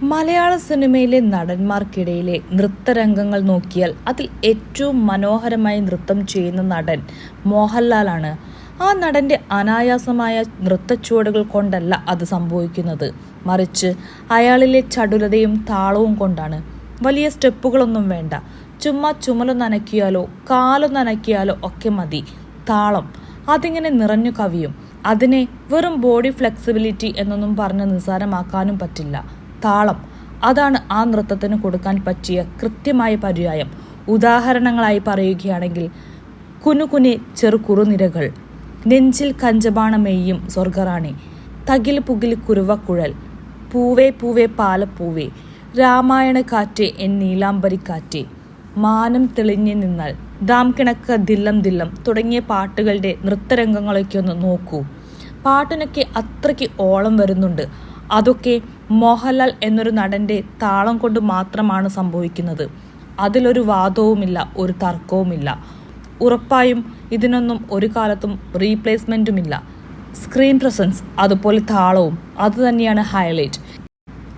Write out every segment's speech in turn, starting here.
മലയാള സിനിമയിലെ നടന്മാർക്കിടയിലെ നൃത്തരംഗങ്ങൾ നോക്കിയാൽ അതിൽ ഏറ്റവും മനോഹരമായി നൃത്തം ചെയ്യുന്ന നടൻ മോഹൻലാലാണ്. ആ നടന്റെ അനായാസമായ നൃത്തച്ചുവടുകൾ കൊണ്ടല്ല അത് സംഭവിക്കുന്നത്, മറിച്ച് അയാളിലെ ചടുലതയും താളവും കൊണ്ടാണ്. വലിയ സ്റ്റെപ്പുകളൊന്നും വേണ്ട, ചുമ്മാ ചുമലൊന്നനക്കിയാലോ കാലൊന്നനക്കിയാലോ ഒക്കെ മതി. താളം അതിങ്ങനെ നിറഞ്ഞു കവിയും. അതിനെ വെറും ബോഡി ഫ്ലെക്സിബിലിറ്റി എന്നൊന്നും പറഞ്ഞ് നിസ്സാരമാക്കാനും പറ്റില്ല. താളം അതാണ് ആ നൃത്തത്തിന് കൊടുക്കാൻ പറ്റിയ കൃത്യമായ പര്യായം. ഉദാഹരണങ്ങളായി പറയുകയാണെങ്കിൽ കുനുകുനെ ചെറുകുറുനിരകൾ, നെഞ്ചിൽ കഞ്ചബാണമെയ്യും സ്വർഗറാണി, തകിൽ പുകിൽ കുരുവക്കുഴൽ, പൂവേ പൂവേ പാലപ്പൂവേ, രാമായണ കാറ്റേ എൻ നീലാംബരിക്കാറ്റേ, മാനം തെളിഞ്ഞു നിന്നാൽ, ദാം കിണക്ക ദില്ലം ദില്ലം തുടങ്ങിയ പാട്ടുകളുടെ നൃത്തരംഗങ്ങളൊക്കെ ഒന്ന് നോക്കൂ. പാട്ടിനൊക്കെ അത്രയ്ക്ക് ഓളം വരുന്നുണ്ട്. അതൊക്കെ മോഹൻലാൽ എന്നൊരു നടന്റെ താളം കൊണ്ട് മാത്രമാണ് സംഭവിക്കുന്നത്. അതിലൊരു വാദവുമില്ല, ഒരു തർക്കവുമില്ല. ഉറപ്പായും ഇതിനൊന്നും ഒരു കാലത്തും റീപ്ലേസ്മെന്റുമില്ല. സ്ക്രീൻ പ്രസൻസ് അതുപോലെ താളവും അതുതന്നെയാണ് ഹൈലൈറ്റ്.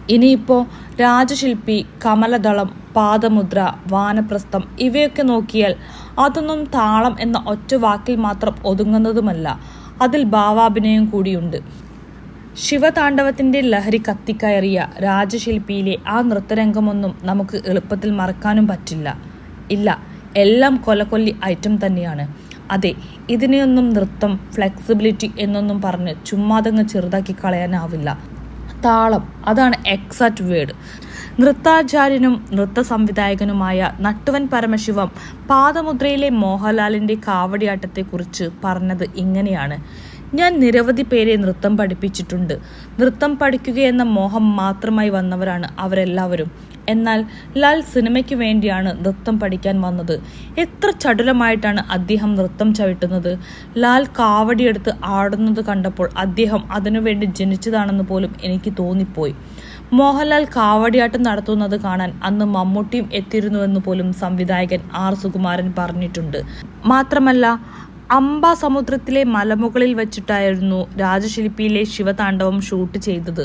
ഇനിയിപ്പോൾ രാജശില്പി, കമലദളം, പാദമുദ്ര, വാനപ്രസ്ഥം ഇവയൊക്കെ നോക്കിയാൽ അതൊന്നും താളം എന്ന ഒറ്റ വാക്കിൽ മാത്രം ഒതുങ്ങുന്നതുമല്ല, അതിൽ ഭാവാഭിനയം കൂടിയുണ്ട്. ശിവതാണ്ഡവത്തിന്റെ ലഹരി കത്തിക്കയറിയ രാജശില്പിയിലെ ആ നൃത്തരംഗമൊന്നും നമുക്ക് എളുപ്പത്തിൽ മറക്കാനും പറ്റില്ല. ഇല്ല, എല്ലാം കൊലകൊല്ലി ഐറ്റം തന്നെയാണ്. അതെ, ഇതിനെയൊന്നും നൃത്തം, ഫ്ലെക്സിബിലിറ്റി എന്നൊന്നും പറഞ്ഞ് ചുമ്മാതങ്ങ് ചെറുതാക്കി കളയാനാവില്ല. താളം അതാണ് എക്സാക്ട് വേർഡ്. നൃത്താചാര്യനും നൃത്ത സംവിധായകനുമായ നട്ടുവൻ പരമശിവം പാദമുദ്രയിലെ മോഹൻലാലിന്റെ കാവടിയാട്ടത്തെക്കുറിച്ച് പറഞ്ഞത് ഇങ്ങനെയാണ്: ഞാൻ നിരവധി പേരെ നൃത്തം പഠിപ്പിച്ചിട്ടുണ്ട്. നൃത്തം പഠിക്കുക എന്ന മോഹം മാത്രമായി വന്നവരാണ് അവരെല്ലാവരും. എന്നാൽ ലാൽ സിനിമയ്ക്ക് വേണ്ടിയാണ് നൃത്തം പഠിക്കാൻ വന്നത്. എത്ര ചടുലമായിട്ടാണ് അദ്ദേഹം നൃത്തം ചവിട്ടുന്നത്. ലാൽ കാവടിയെടുത്ത് ആടുന്നത് കണ്ടപ്പോൾ അദ്ദേഹം അതിനുവേണ്ടി ജനിച്ചതാണെന്ന് പോലും എനിക്ക് തോന്നിപ്പോയി. മോഹൻലാൽ കാവടിയാട്ടം നടത്തുന്നത് കാണാൻ അന്ന് മമ്മൂട്ടിയും എത്തിയിരുന്നുവെന്ന് പോലും സംവിധായകൻ ആർ സുകുമാരൻ പറഞ്ഞിട്ടുണ്ട്. മാത്രമല്ല, അംബാസമുദ്രത്തിലെ മലമുകളിൽ വെച്ചിട്ടായിരുന്നു രാജശില്പിയിലെ ശിവതാണ്ഡവം ഷൂട്ട് ചെയ്തത്.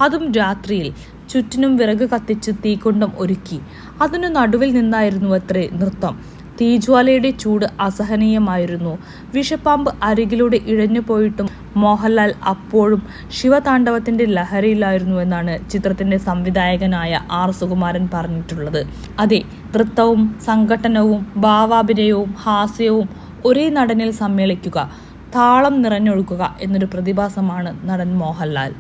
അതും രാത്രിയിൽ. ചുറ്റിനും വിറക് കത്തിച്ച് തീക്കുണ്ടം ഒരുക്കി അതിനു നടുവിൽ നിന്നായിരുന്നു അത്രേ നൃത്തം. തീജ്വാലയുടെ ചൂട് അസഹനീയമായിരുന്നു. വിഷപ്പാമ്പ് അരികിലൂടെ ഇഴഞ്ഞു പോയിട്ടും മോഹൻലാൽ അപ്പോഴും ശിവതാണ്ഡവത്തിന്റെ ലഹരിയിലായിരുന്നുവെന്നാണ് ചിത്രത്തിന്റെ സംവിധായകനായ ആർ സുകുമാരൻ പറഞ്ഞിട്ടുള്ളത്. അതെ, നൃത്തവും സംഘട്ടനവും ഭാവാഭിനയവും ഹാസ്യവും ഒരേ നടനിൽ സമ്മേളിക്കുക, താളം നിറഞ്ഞൊഴുകുക എന്നൊരു പ്രതിഭാസമാണ് നടൻ മോഹൻലാൽ.